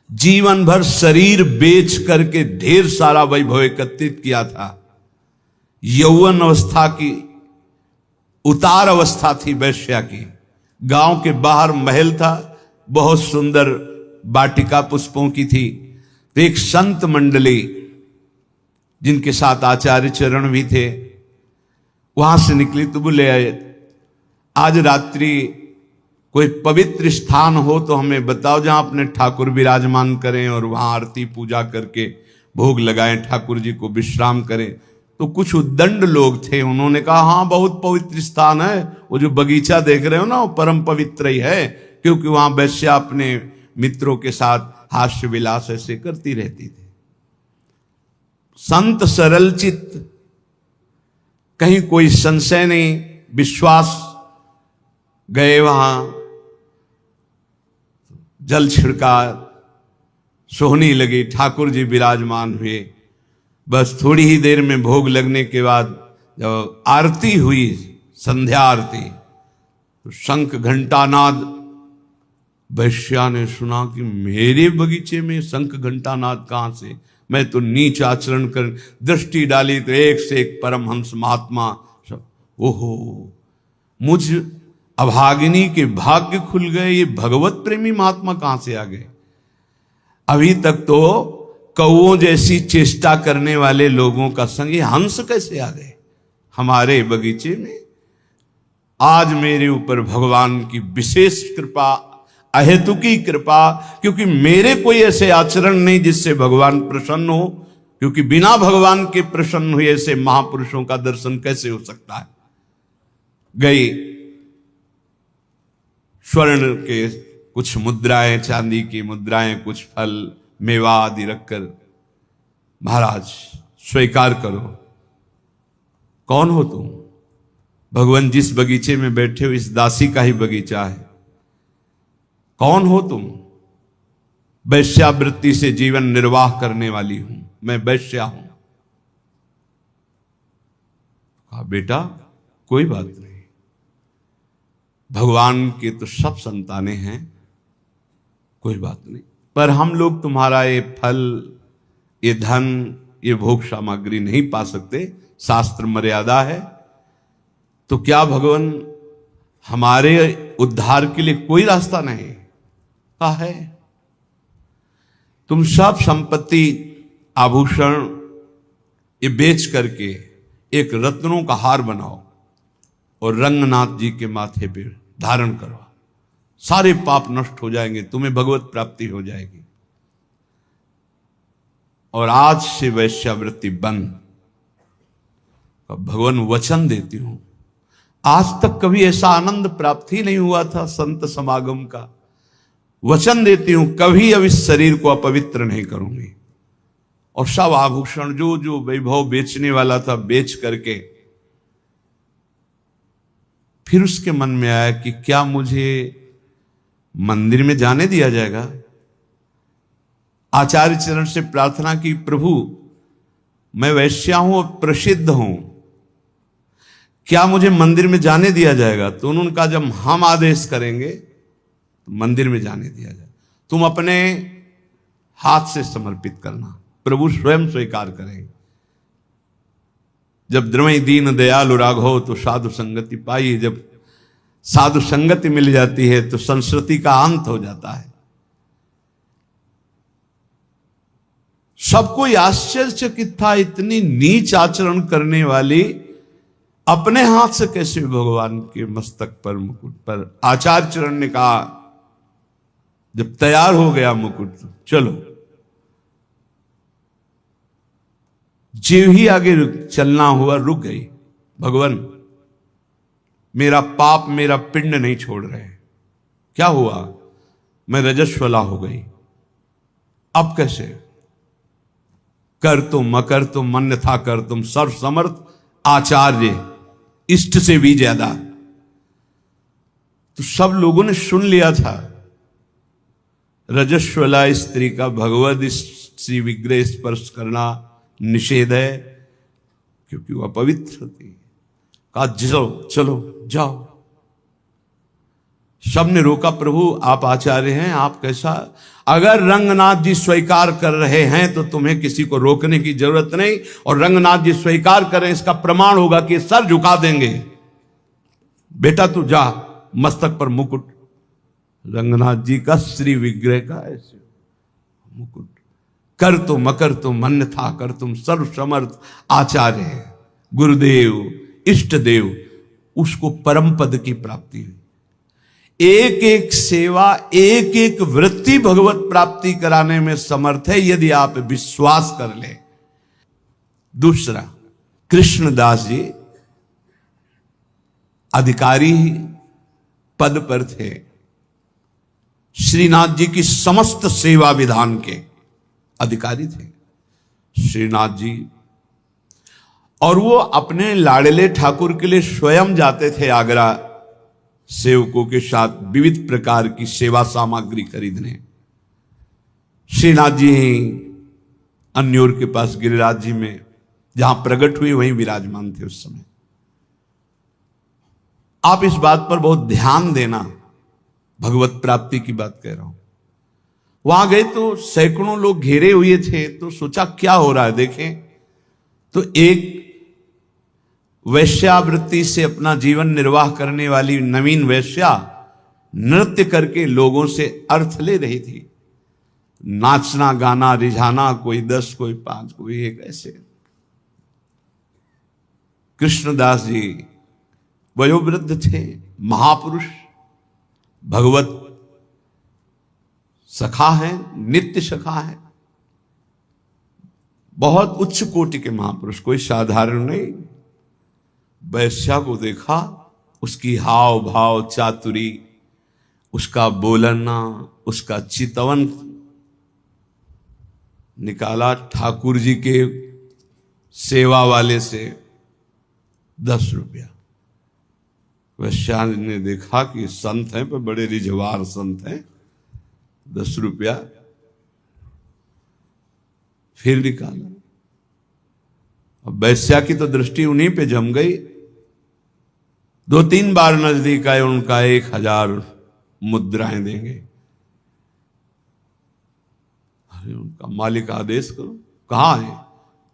जीवन भर शरीर बेच करके ढेर सारा वैभव एकत्रित किया था। यौवन अवस्था की उतार अवस्था थी वैश्या की। गांव के बाहर महल था, बहुत सुंदर वाटिका पुष्पों की थी। तो एक संत मंडली जिनके साथ आचार्य चरण भी थे, वहां से निकली तो बोले आज रात्रि कोई पवित्र स्थान हो तो हमें बताओ जहां अपने ठाकुर विराजमान करें और वहां आरती पूजा करके भोग लगाएं, ठाकुर जी को विश्राम करें। तो कुछ उद्दंड लोग थे, उन्होंने कहा हाँ बहुत पवित्र स्थान है, वो जो बगीचा देख रहे हो ना वो परम पवित्र ही है, क्योंकि वहां वैश्या अपने मित्रों के साथ हास्य विलास ऐसे करती रहती थी। संत सरल चित्त, कहीं कोई संशय नहीं, विश्वास, गए वहां, जल छिड़का, सोहनी लगी, ठाकुर जी विराजमान हुए। बस थोड़ी ही देर में भोग लगने के बाद जब आरती हुई, संध्या आरती, तो शंख घंटानाद, वैश्या ने सुना कि मेरे बगीचे में शंख घंटानाद कहां से, मैं तो नीच आचरण कर, दृष्टि डाली तो एक से एक परमहंस महात्मा सब। ओहो, मुझ अभागिनी के भाग्य खुल गए, ये भगवत प्रेमी महात्मा कहां से आ गए। अभी तक तो कौओं जैसी चेष्टा करने वाले लोगों का संग ये हंस कैसे आ गए हमारे बगीचे में। आज मेरे ऊपर भगवान की विशेष कृपा, अहेतुकी कृपा, क्योंकि मेरे कोई ऐसे आचरण नहीं जिससे भगवान प्रसन्न हो, क्योंकि बिना भगवान के प्रसन्न हुए ऐसे महापुरुषों का दर्शन कैसे हो सकता है। गई स्वर्ण के कुछ मुद्राएं, चांदी की मुद्राएं, कुछ फल मेवा आदि रखकर, महाराज स्वीकार करो। कौन हो तुम? भगवान जिस बगीचे में बैठे हो इस दासी का ही बगीचा है। कौन हो तुम? वैश्यावृत्ति से जीवन निर्वाह करने वाली हूं, मैं वैश्या हूं। कहा बेटा कोई बात नहीं, भगवान के तो सब संतानें हैं, कोई बात नहीं, पर हम लोग तुम्हारा ये फल, ये धन, ये भोग सामग्री नहीं पा सकते, शास्त्र मर्यादा है। तो क्या भगवान हमारे उद्धार के लिए कोई रास्ता नहीं? कहा है, तुम सब संपत्ति, आभूषण ये बेच करके एक रत्नों का हार बनाओ और रंगनाथ जी के माथे पे धारण करो, सारे पाप नष्ट हो जाएंगे, तुम्हें भगवत प्राप्ति हो जाएगी। और आज से वैश्यावृत्ति बंद। भगवान वचन देती हूं, आज तक कभी ऐसा आनंद प्राप्त ही नहीं हुआ था संत समागम का। वचन देती हूं कभी अब इस शरीर को अपवित्र नहीं करूंगी। और सब आभूषण जो जो वैभव बेचने वाला था बेच करके, फिर उसके मन में आया कि क्या मुझे मंदिर में जाने दिया जाएगा। आचार्य चरण से प्रार्थना की, प्रभु मैं वैश्या हूं और प्रसिद्ध हूं, क्या मुझे मंदिर में जाने दिया जाएगा? तो उन्होंने कहा जब हम आदेश करेंगे तो मंदिर में जाने दिया जाए, तुम अपने हाथ से समर्पित करना, प्रभु स्वयं स्वीकार करेंगे। जब द्रवई दीन दयालु राघव तो साधु संगति पाई, जब साधु संगति मिल जाती है तो संस्कृति का अंत हो जाता है। सबको आश्चर्यचकित था, इतनी नीच आचरण करने वाली अपने हाथ से कैसे भगवान के मस्तक पर, मुकुट पर। आचार्य चरण ने कहा जब तैयार हो गया मुकुट, चलो। जीव ही आगे चलना हुआ, रुक गई। भगवान मेरा पाप, मेरा पिंड नहीं छोड़ रहे। क्या हुआ? मैं रजस्वला हो गई, अब कैसे? कर तुम अकर तुम अन्यथा कर तुम, सर्व समर्थ आचार्य, इष्ट से भी ज्यादा। तो सब लोगों ने सुन लिया था, रजस्वला स्त्री का भगवद श्री विग्रह स्पर्श करना निषेध है, क्योंकि वह पवित्र थी। कहा चलो चलो जाओ। सबने रोका, प्रभु आप आचार्य हैं, आप कैसा? अगर रंगनाथ जी स्वीकार कर रहे हैं तो तुम्हें किसी को रोकने की जरूरत नहीं, और रंगनाथ जी स्वीकार करें इसका प्रमाण होगा कि सर झुका देंगे। बेटा तू जा, मस्तक पर मुकुट, रंगनाथ जी का श्री विग्रह का ऐसे मुकुट, कर तो मकर तुम अन्यथा कर, तुम सर्व समर्थ आचार्य, गुरुदेव इष्ट देव। उसको परम पद की प्राप्ति हुई। एक एक सेवा, एक एक वृत्ति भगवत प्राप्ति कराने में समर्थ है यदि आप विश्वास कर ले। दूसरा, कृष्णदास जी अधिकारी पद पर थे, श्रीनाथ जी की समस्त सेवा विधान के अधिकारी थे श्रीनाथ जी। और वो अपने लाडले ठाकुर के लिए स्वयं जाते थे आगरा सेवकों के साथ विविध प्रकार की सेवा सामग्री खरीदने। श्रीनाथ जी अन्योर के पास गिरिराज जी में जहां प्रकट हुए वहीं विराजमान थे उस समय। आप इस बात पर बहुत ध्यान देना, भगवत प्राप्ति की बात कह रहा हूं। वहां गए तो सैकड़ों लोग घेरे हुए थे, तो सोचा क्या हो रहा है देखें। तो एक वैश्यावृत्ति से अपना जीवन निर्वाह करने वाली नवीन वैश्या नृत्य करके लोगों से अर्थ ले रही थी। नाचना गाना रिझाना, कोई 10 कोई 5 कोई 1 ऐसे। कृष्णदास जी वयोवृद्ध थे, महापुरुष, भगवत सखा है, नित्य सखा है, बहुत उच्च कोटि के महापुरुष, कोई साधारण नहीं। वैश्या को देखा, उसकी हाव भाव चातुरी, उसका बोलना, उसका चितवन निकाला ठाकुर जी के सेवा वाले से 10 रुपया। वैश्या ने देखा कि संत हैं पर बड़े रिझवार संत हैं, 10 रुपया फिर निकाला। अब वैश्या की तो दृष्टि उन्हीं पे जम गई। 2-3 बार नजदीक आए, उनका 1000 मुद्राएं देंगे। अरे उनका मालिक आदेश करो, कहाँ है?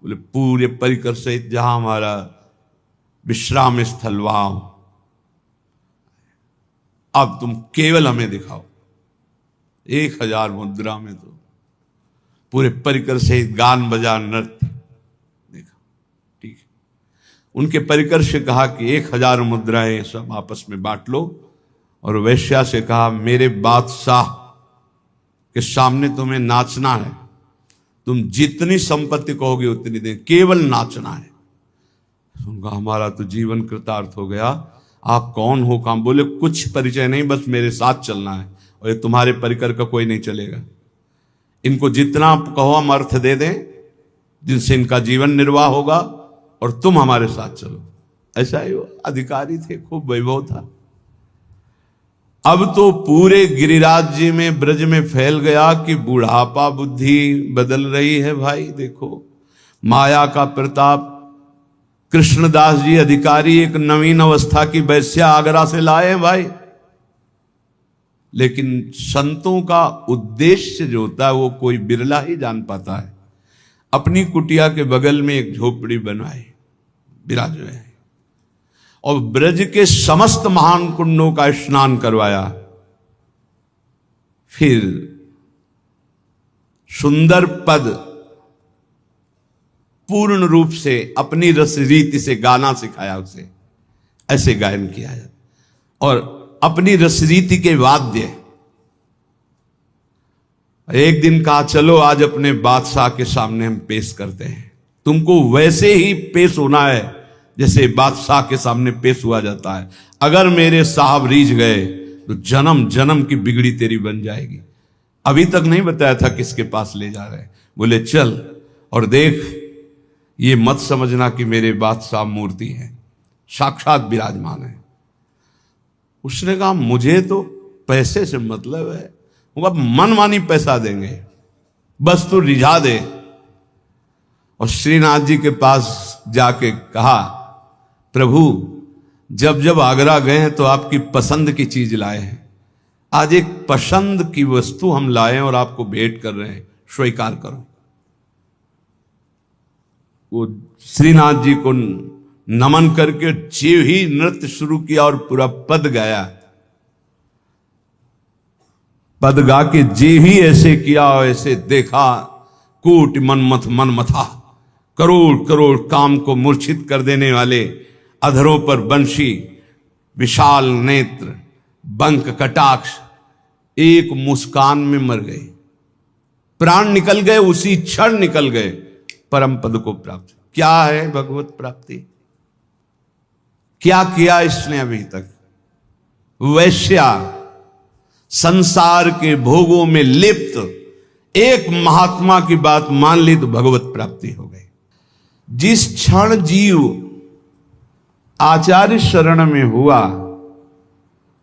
बोले पूरे परिकर सहित जहां हमारा विश्राम स्थल वहां, अब तुम केवल हमें दिखाओ। 1000 मुद्रा में तो पूरे परिकर सहित गान बजान नृत्य देखा। ठीक है, उनके परिकर से कहा कि 1000 मुद्राएं सब आपस में बांट लो, और वैश्या से कहा मेरे बादशाह के सामने तुम्हें नाचना है, तुम जितनी संपत्ति कहोगे उतनी दें, केवल नाचना है। उनका हमारा तो जीवन कृतार्थ हो गया। आप कौन हो? काम बोले कुछ परिचय नहीं, बस मेरे साथ चलना है, और ये तुम्हारे परिकर का कोई नहीं चलेगा। इनको जितना कहो हम अर्थ दे दें, जिनसे इनका जीवन निर्वाह होगा, और तुम हमारे साथ चलो। ऐसा ही वो अधिकारी थे, खूब वैभव था। अब तो पूरे गिरिराज जी में, ब्रज में फैल गया कि बुढ़ापा बुद्धि बदल रही है। भाई देखो माया का प्रताप। कृष्णदास जी अधिकारी एक नवीन अवस्था की वैश्या आगरा से लाए भाई, लेकिन संतों का उद्देश्य जो होता है वो कोई बिरला ही जान पाता है। अपनी कुटिया के बगल में एक झोपड़ी बनवाई, विराज है, और ब्रज के समस्त महान कुंडों का स्नान करवाया। फिर सुंदर पद पूर्ण रूप से अपनी रस रीति से गाना सिखाया, उसे ऐसे गायन किया जाता, और अपनी रस रीति के वाद्य। एक दिन कहा चलो आज अपने बादशाह के सामने हम पेश करते हैं, तुमको वैसे ही पेश होना है जैसे बादशाह के सामने पेश हुआ जाता है। अगर मेरे साहब रीझ गए तो जन्म जन्म की बिगड़ी तेरी बन जाएगी। अभी तक नहीं बताया था किसके पास ले जा रहे। बोले चल और देख, ये मत समझना कि मेरे बादशाह मूर्ति है, साक्षात विराजमान है। उसने कहा मुझे तो पैसे से मतलब है, मनमानी पैसा देंगे, बस तू रिझा दे। और श्रीनाथ जी के पास जाके कहा प्रभु जब जब आगरा गए हैं तो आपकी पसंद की चीज लाए हैं, आज एक पसंद की वस्तु हम लाए और आपको भेंट कर रहे हैं, स्वीकार करो। वो श्रीनाथ जी को नमन करके जीव ही नृत्य शुरू किया और पूरा पद गाया। पद गा के जे ही ऐसे किया, ऐसे देखा, कूट मनमथ मनमथा, करोड़ करोड़ काम को मूर्छित कर देने वाले अधरों पर बंशी, विशाल नेत्र, बंक कटाक्ष, एक मुस्कान में मर गए, प्राण निकल गए, उसी क्षण निकल गए, परम पद को प्राप्त। क्या है भगवत प्राप्ति? क्या किया इसने अभी तक? वैश्या संसार के भोगों में लिप्त एक महात्मा की बात मान ली तो भगवत प्राप्ति हो गई। जिस क्षण जीव आचार्य शरण में हुआ,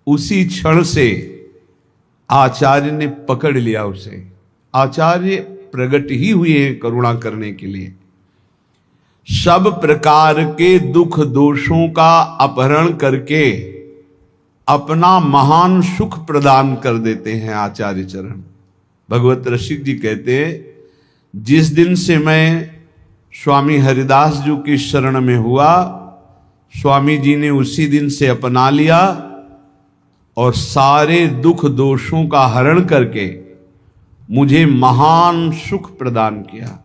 उसी क्षण से आचार्य ने पकड़ लिया उसे। आचार्य प्रकट ही हुए हैं करुणा करने के लिए। सब प्रकार के दुख दोषों का अपहरण करके अपना महान सुख प्रदान कर देते हैं आचार्य चरण। भगवत रसिक जी कहते हैं, जिस दिन से मैं स्वामी हरिदास जी की शरण में हुआ, स्वामी जी ने उसी दिन से अपना लिया और सारे दुख दोषों का हरण करके मुझे महान सुख प्रदान किया।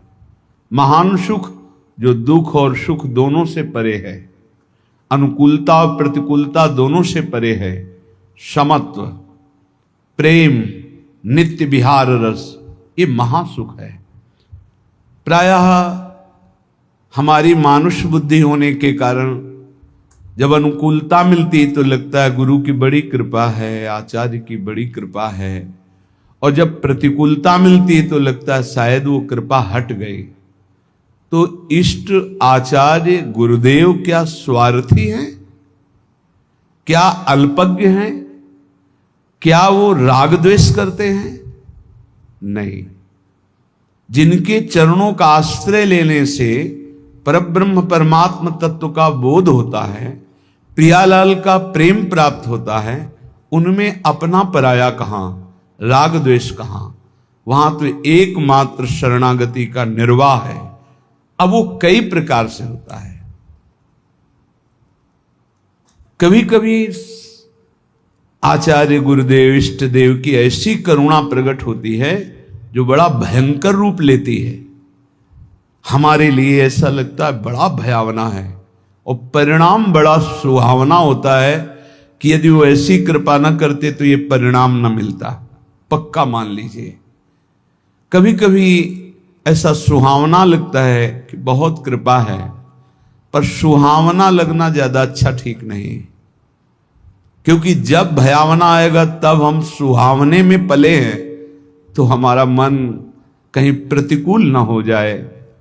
महान सुख जो दुख और सुख दोनों से परे है, अनुकूलता और प्रतिकूलता दोनों से परे है, समत्व, प्रेम, नित्य विहार रस, ये महासुख है। प्रायः हमारी मानुष बुद्धि होने के कारण जब अनुकूलता मिलती तो लगता है गुरु की बड़ी कृपा है, आचार्य की बड़ी कृपा है, और जब प्रतिकूलता मिलती तो लगता है शायद वो कृपा हट गई। तो इष्ट आचार्य गुरुदेव क्या स्वार्थी हैं? क्या अल्पज्ञ हैं? क्या वो राग द्वेष करते हैं? नहीं। जिनके चरणों का आश्रय लेने से परब्रह्म परमात्म तत्व का बोध होता है, प्रियालाल का प्रेम प्राप्त होता है, उनमें अपना पराया कहां, राग द्वेष कहां? वहां तो एकमात्र शरणागति का निर्वाह है। अब वो कई प्रकार से होता है। कभी कभी आचार्य गुरुदेव इष्ट देव की ऐसी करुणा प्रकट होती है जो बड़ा भयंकर रूप लेती है। हमारे लिए ऐसा लगता है बड़ा भयावना है, और परिणाम बड़ा सुहावना होता है कि यदि वो ऐसी कृपा न करते तो ये परिणाम न मिलता। पक्का मान लीजिए। कभी कभी ऐसा सुहावना लगता है कि बहुत कृपा है, पर सुहावना लगना ज्यादा अच्छा ठीक नहीं, क्योंकि जब भयावना आएगा तब हम सुहावने में पले हैं तो हमारा मन कहीं प्रतिकूल ना हो जाए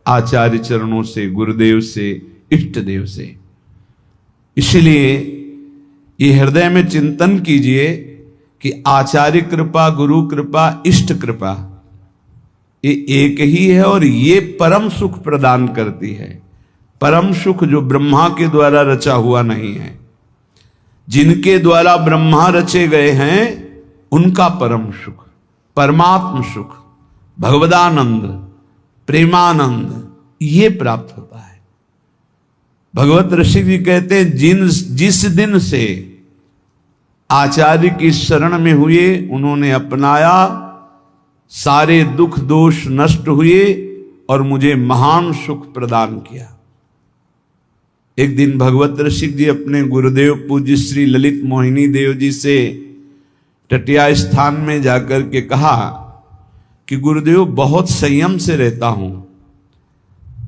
आचार्य चरणों से, गुरुदेव से, इष्ट देव से। इसलिए ये हृदय में चिंतन कीजिए कि आचार्य कृपा, गुरु कृपा, इष्ट कृपा ये एक ही है और ये परम सुख प्रदान करती है। परम सुख जो ब्रह्मा के द्वारा रचा हुआ नहीं है। जिनके द्वारा ब्रह्मा रचे गए हैं उनका परम सुख, परमात्म सुख, भगवदानंद, प्रेमानंद, ये प्राप्त होता है। भगवत ऋषि जी कहते हैं, जिस दिन से आचार्य की शरण में हुए, उन्होंने अपनाया, सारे दुख दोष नष्ट हुए और मुझे महान सुख प्रदान किया। एक दिन भगवत ऋषिक जी अपने गुरुदेव पूज्य श्री ललित मोहिनी देव जी से टटिया स्थान में जाकर के कहा कि गुरुदेव बहुत संयम से रहता हूं,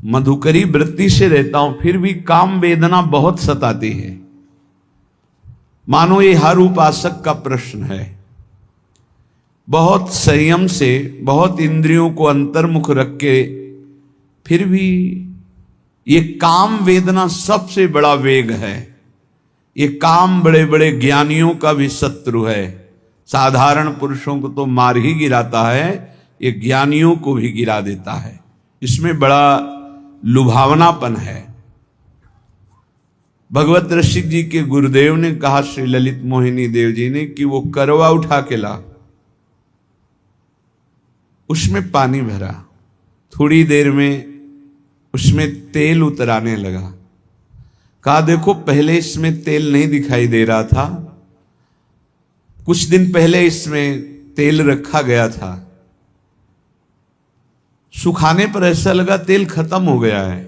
मधुकरी वृत्ति से रहता हूं, फिर भी काम वेदना बहुत सताती है। मानो ये हर उपासक का प्रश्न है। बहुत संयम से, बहुत इंद्रियों को अंतर्मुख रख के, फिर भी ये काम वेदना सबसे बड़ा वेग है। ये काम बड़े बड़े ज्ञानियों का भी शत्रु है। साधारण पुरुषों को तो मार ही गिराता है, ये ज्ञानियों को भी गिरा देता है। इसमें बड़ा लुभावनापन है। भगवत रसिक जी के गुरुदेव ने कहा श्री ललित मोहिनी देव जी ने कि वो करवा उठा के ला, उसमें पानी भरा, थोड़ी देर में उसमें तेल उतराने लगा। कहा देखो पहले इसमें तेल नहीं दिखाई दे रहा था, कुछ दिन पहले इसमें तेल रखा गया था, सुखाने पर ऐसा लगा तेल खत्म हो गया है,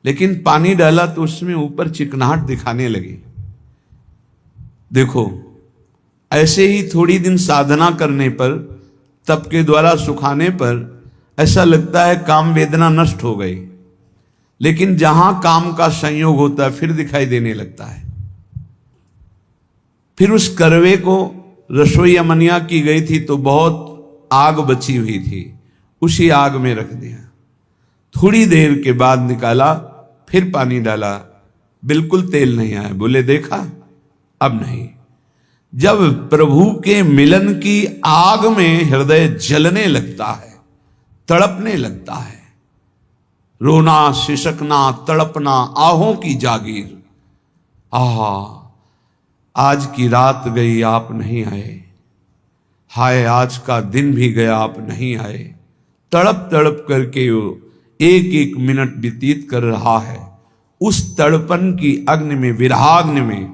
लेकिन पानी डाला तो उसमें ऊपर चिकनाहट दिखाने लगी। देखो ऐसे ही थोड़ी दिन साधना करने पर, तप के द्वारा सुखाने पर ऐसा लगता है काम वेदना नष्ट हो गई, लेकिन जहां काम का संयोग होता है फिर दिखाई देने लगता है। फिर उस करवे को रसोई अमनिया की गई थी तो बहुत आग बची हुई थी, उसी आग में रख दिया। थोड़ी देर के बाद निकाला, फिर पानी डाला, बिल्कुल तेल नहीं आया। बोले देखा अब नहीं। जब प्रभु के मिलन की आग में हृदय जलने लगता है, तड़पने लगता है, रोना सिसकना तड़पना आहों की जागीर, आहा आज की रात गई आप नहीं आए, हाय आज का दिन भी गया आप नहीं आए। तड़प तड़प करके वो एक एक मिनट व्यतीत कर रहा है। उस तड़पन की अग्नि में, विरहाग्नि में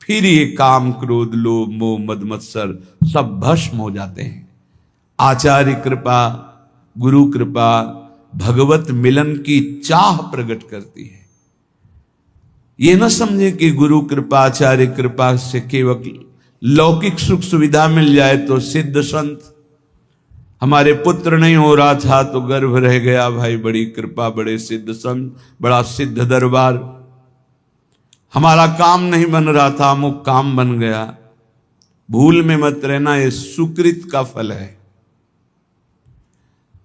फिर ये काम क्रोध लोभ मोह मद मत्सर सब भस्म हो जाते हैं। आचार्य कृपा, गुरु कृपा भगवत मिलन की चाह प्रकट करती है। ये न समझे कि गुरु कृपा आचार्य कृपा से केवल लौकिक सुख सुविधा मिल जाए तो सिद्ध संत, हमारे पुत्र नहीं हो रहा था तो गर्भ रह गया, भाई बड़ी कृपा, बड़े सिद्ध संत, बड़ा सिद्ध दरबार, हमारा काम नहीं बन रहा था अमुक काम बन गया। भूल में मत रहना, ये सुकृत का फल है।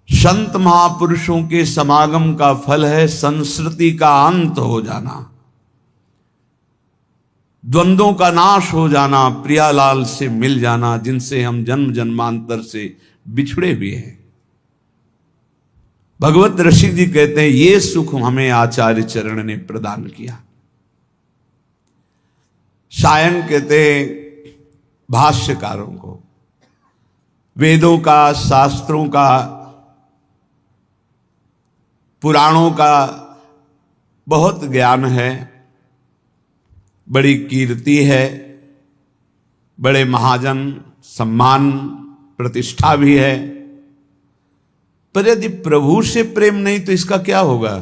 संत महापुरुषों के समागम का फल है संस्कृति का अंत हो जाना, द्वंद्वों का नाश हो जाना, प्रियालाल से मिल जाना जिनसे हम जन्म जन्मांतर से बिछड़े हुए हैं। भगवत रसिक जी कहते हैं ये सुख हमें आचार्य चरण ने प्रदान किया। सायन कहते हैं भाष्यकारों को, वेदों का, शास्त्रों का, पुराणों का बहुत ज्ञान है, बड़ी कीर्ति है, बड़े महाजन सम्मान प्रतिष्ठा भी है, पर यदि प्रभु से प्रेम नहीं तो इसका क्या होगा?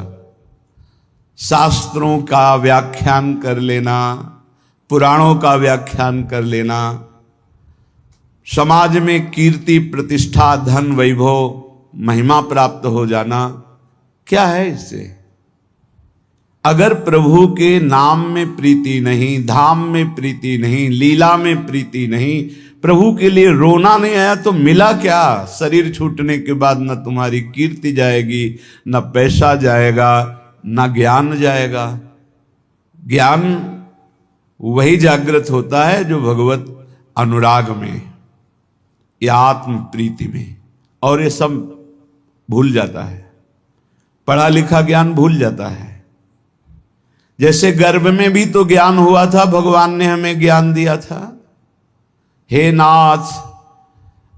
शास्त्रों का व्याख्यान कर लेना, पुराणों का व्याख्यान कर लेना, समाज में कीर्ति प्रतिष्ठा धन वैभव महिमा प्राप्त हो जाना, क्या है इससे? अगर प्रभु के नाम में प्रीति नहीं, धाम में प्रीति नहीं, लीला में प्रीति नहीं, प्रभु के लिए रोना नहीं आया तो मिला क्या? शरीर छूटने के बाद न तुम्हारी कीर्ति जाएगी, न पैसा जाएगा, न ज्ञान जाएगा। ज्ञान वही जागृत होता है जो भगवत अनुराग में या आत्म प्रीति में, और ये सब भूल जाता है, पढ़ा लिखा ज्ञान भूल जाता है। जैसे गर्भ में भी तो ज्ञान हुआ था, भगवान ने हमें ज्ञान दिया था, हे नाथ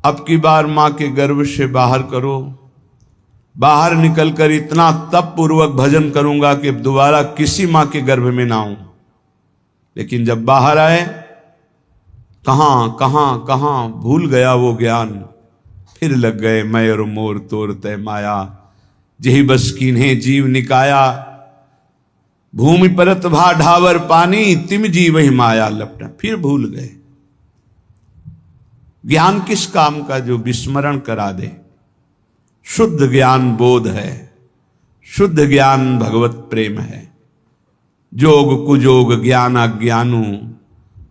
अब की बार मां के गर्भ से बाहर करो, बाहर निकलकर इतना तप पूर्वक भजन करूंगा कि दोबारा किसी मां के गर्भ में ना आऊं। लेकिन जब बाहर आए, कहां कहां कहां भूल गया वो ज्ञान, फिर लग गए मैं और मोर तोर तय माया, जही बस कीन्हे जीव निकाया, भूमि परत भा ढावर पानी, तिम जी वही माया लपटा। फिर भूल गए। ज्ञान किस काम का जो विस्मरण करा दे? शुद्ध ज्ञान बोध है, शुद्ध ज्ञान भगवत प्रेम है। जोग कुजोग ज्ञान अज्ञानु,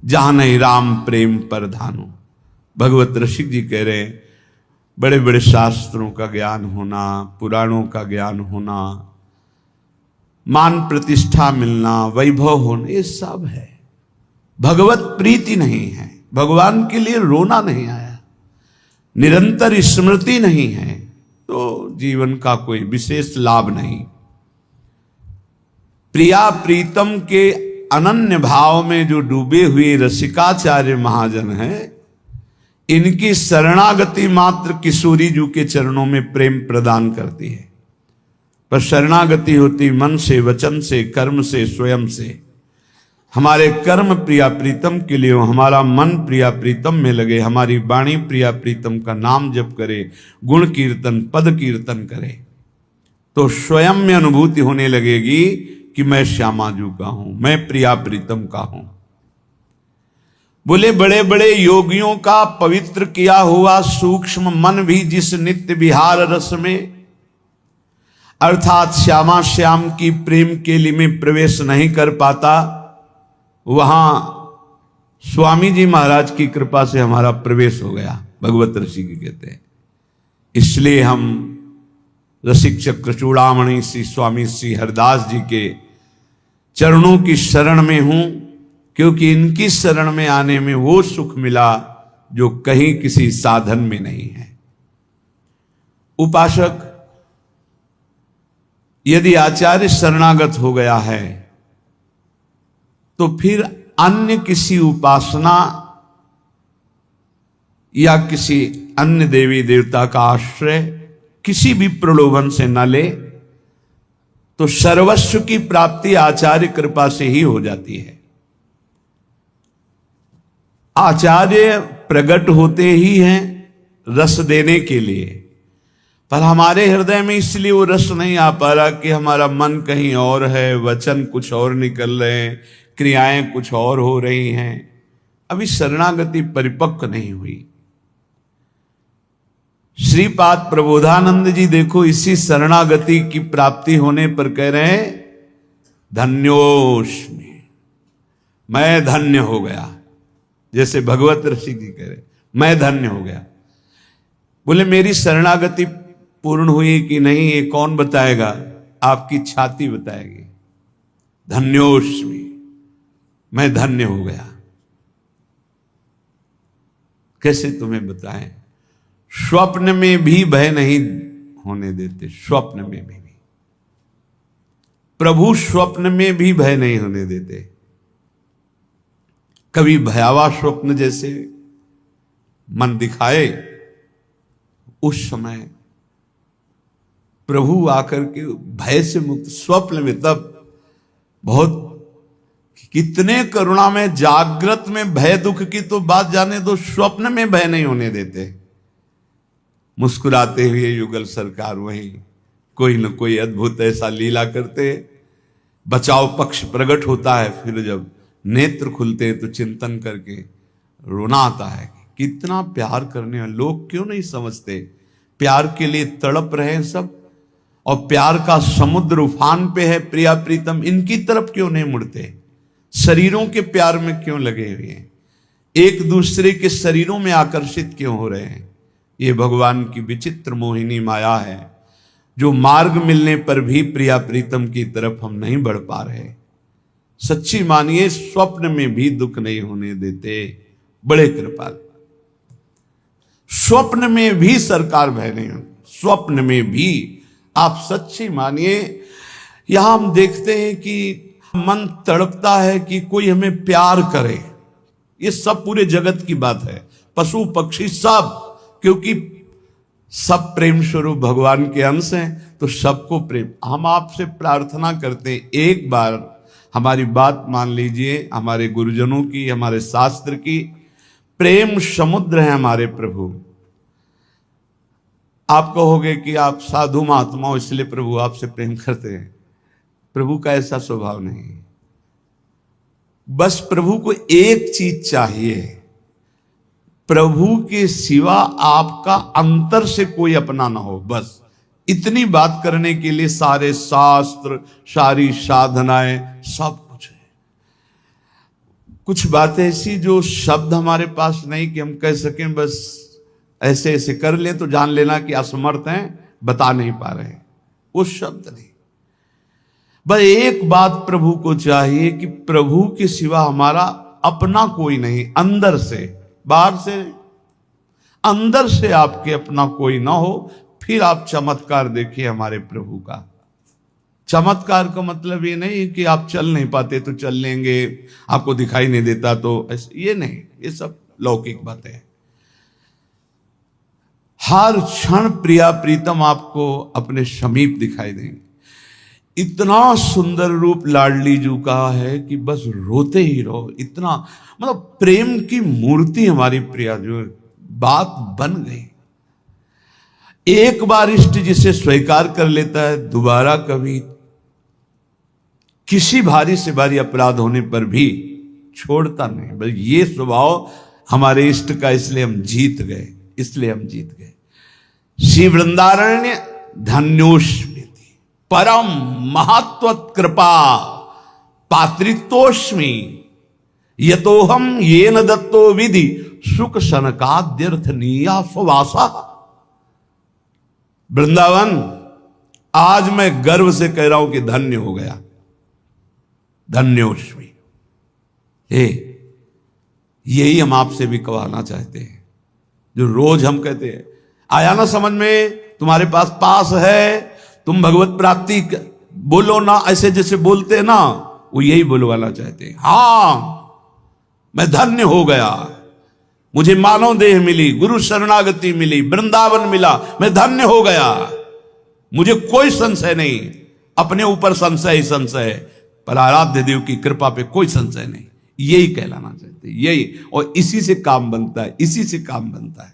जहां नहीं राम प्रेम पर धानु। भगवत रसिक जी कह रहे हैं बड़े बड़े शास्त्रों का ज्ञान होना, पुराणों का ज्ञान होना, मान प्रतिष्ठा मिलना, वैभव होना, ये सब है, भगवत प्रीति नहीं है, भगवान के लिए रोना नहीं आया, निरंतर स्मृति नहीं है, तो जीवन का कोई विशेष लाभ नहीं। प्रिया प्रीतम के अनन्य भाव में जो डूबे हुए रसिकाचार्य महाजन हैं, इनकी शरणागति मात्र किशोरी जी के चरणों में प्रेम प्रदान करती है। पर शरणागति होती मन से, वचन से, कर्म से, स्वयं से। हमारे कर्म प्रिया प्रीतम के लिए हो, हमारा मन प्रिया प्रीतम में लगे, हमारी वाणी प्रिया प्रीतम का नाम जप करे, गुण कीर्तन पद कीर्तन करे, तो स्वयं में अनुभूति होने लगेगी कि मैं श्यामाजू का हूं, मैं प्रिया प्रीतम का हूं। बोले बड़े बड़े योगियों का पवित्र किया हुआ सूक्ष्म मन भी जिस नित्य विहार रस में, अर्थात श्यामा श्याम की प्रेम केली में प्रवेश नहीं कर पाता, वहां स्वामी जी महाराज की कृपा से हमारा प्रवेश हो गया। भगवत ऋषि कहते हैं। इसलिए हम रसिक चक्र चूड़ामणि श्री स्वामी श्री हरदास जी के चरणों की शरण में हूं, क्योंकि इनकी शरण में आने में वो सुख मिला जो कहीं किसी साधन में नहीं है। उपासक यदि आचार्य शरणागत हो गया है तो फिर अन्य किसी उपासना या किसी अन्य देवी देवता का आश्रय किसी भी प्रलोभन से न ले, तो सर्वस्व की प्राप्ति आचार्य कृपा से ही हो जाती है। आचार्य प्रकट होते ही हैं रस देने के लिए, पर हमारे हृदय में इसलिए वो रस नहीं आ पा रहा कि हमारा मन कहीं और है, वचन कुछ और निकल रहे हैं, क्रियाएं कुछ और हो रही हैं, अभी शरणागति परिपक्व नहीं हुई। श्रीपाद प्रबोधानंद जी देखो इसी शरणागति की प्राप्ति होने पर कह रहे हैं, धन्योस्मि, मैं धन्य हो गया। जैसे भगवत ऋषि जी कह रहे, मैं धन्य हो गया। बोले मेरी शरणागति पूर्ण हुई कि नहीं ये कौन बताएगा, आपकी छाती बताएगी। धन्योस्मि, मैं धन्य हो गया। कैसे तुम्हें बताएं? स्वप्न में भी भय नहीं होने देते, स्वप्न में भी प्रभु स्वप्न में भी भय नहीं होने देते। कभी भयावह स्वप्न जैसे मन दिखाए, उस समय प्रभु आकर के भय से मुक्त, स्वप्न में तब बहुत कितने करुणा में, जागृत में भय दुख की तो बात जाने दो, स्वप्न में भय नहीं होने देते। मुस्कुराते हुए युगल सरकार वहीं कोई न कोई अद्भुत ऐसा लीला करते, बचाव पक्ष प्रकट होता है, फिर जब नेत्र खुलते तो चिंतन करके रोना आता है। कितना प्यार करने वाले लोग क्यों नहीं समझते, प्यार के लिए तड़प रहे हैं सब, और प्यार का समुद्र उफान पे है प्रिया प्रीतम, इनकी तरफ क्यों नहीं मुड़ते? शरीरों के प्यार में क्यों लगे हुए हैं? एक दूसरे के शरीरों में आकर्षित क्यों हो रहे हैं? ये भगवान की विचित्र मोहिनी माया है, जो मार्ग मिलने पर भी प्रिया प्रीतम की तरफ हम नहीं बढ़ पा रहे। सच्ची मानिए, स्वप्न में भी दुख नहीं होने देते, बड़े कृपाल। स्वप्न में भी सरकार भय नहीं हो, स्वप्न में भी आप सच्ची मानिए। यहां हम देखते हैं कि मन तड़पता है कि कोई हमें प्यार करे। ये सब पूरे जगत की बात है, पशु पक्षी सब, क्योंकि सब प्रेम स्वरूप भगवान के अंश हैं, तो सबको प्रेम। हम आपसे प्रार्थना करते हैं, एक बार हमारी बात मान लीजिए, हमारे गुरुजनों की, हमारे शास्त्र की, प्रेम समुद्र है हमारे प्रभु। आप कहोगे कि आप साधु महात्मा हो इसलिए प्रभु आपसे प्रेम करते हैं। प्रभु का ऐसा स्वभाव नहीं। बस प्रभु को एक चीज चाहिए, प्रभु के सिवा आपका अंतर से कोई अपना ना हो। बस इतनी बात करने के लिए सारे शास्त्र, सारी साधनाएं, सब कुछ है। कुछ बातें ऐसी जो शब्द हमारे पास नहीं कि हम कह सकें, बस ऐसे ऐसे कर ले तो जान लेना कि असमर्थ हैं, बता नहीं पा रहे, वो शब्द नहीं। बस एक बात प्रभु को चाहिए कि प्रभु के सिवा हमारा अपना कोई नहीं, अंदर से, बाहर से, अंदर से आपके अपना कोई ना हो। फिर आप चमत्कार देखिए हमारे प्रभु का। चमत्कार का मतलब ये नहीं कि आप चल नहीं पाते तो चल लेंगे, आपको दिखाई नहीं देता तो ये नहीं, ये सब लौकिक बातें हैं। हर क्षण प्रिया प्रीतम आपको अपने समीप दिखाई देंगे। इतना सुंदर रूप लाडली जू का है कि बस रोते ही रहो। इतना मतलब प्रेम की मूर्ति हमारी प्रिया जो बात बन गई। एक बार इष्ट जिसे स्वीकार कर लेता है दोबारा कभी किसी भारी से भारी अपराध होने पर भी छोड़ता नहीं। बस ये स्वभाव हमारे इष्ट का, इसलिए हम जीत गए, इसलिए हम जीत गए। श्री वृंदारण्य धन्योष्मि परम महत्व कृपा पात्रित्वोष्मि यतोहम येन दत्तो विधि सुख सनकाद्यर्थनीया सुवासा। वृंदावन आज मैं गर्व से कह रहा हूं कि धन्य हो गया, धन्योष्मि। यही हम आपसे भी कहना चाहते हैं, जो रोज हम कहते हैं आया ना समझ में, तुम्हारे पास है, तुम भगवत प्राप्ति बोलो ना, ऐसे जैसे बोलते हैं ना, वो यही बोलवाना चाहते हैं। हां मैं धन्य हो गया, मुझे मानव देह मिली, गुरु शरणागति मिली, वृंदावन मिला, मैं धन्य हो गया, मुझे कोई संशय नहीं। अपने ऊपर संशय ही संशय है, पर आराध्य देव की कृपा पे कोई संशय नहीं। यही कहलाना चाहते, यही, और इसी से काम बनता है, इसी से काम बनता है।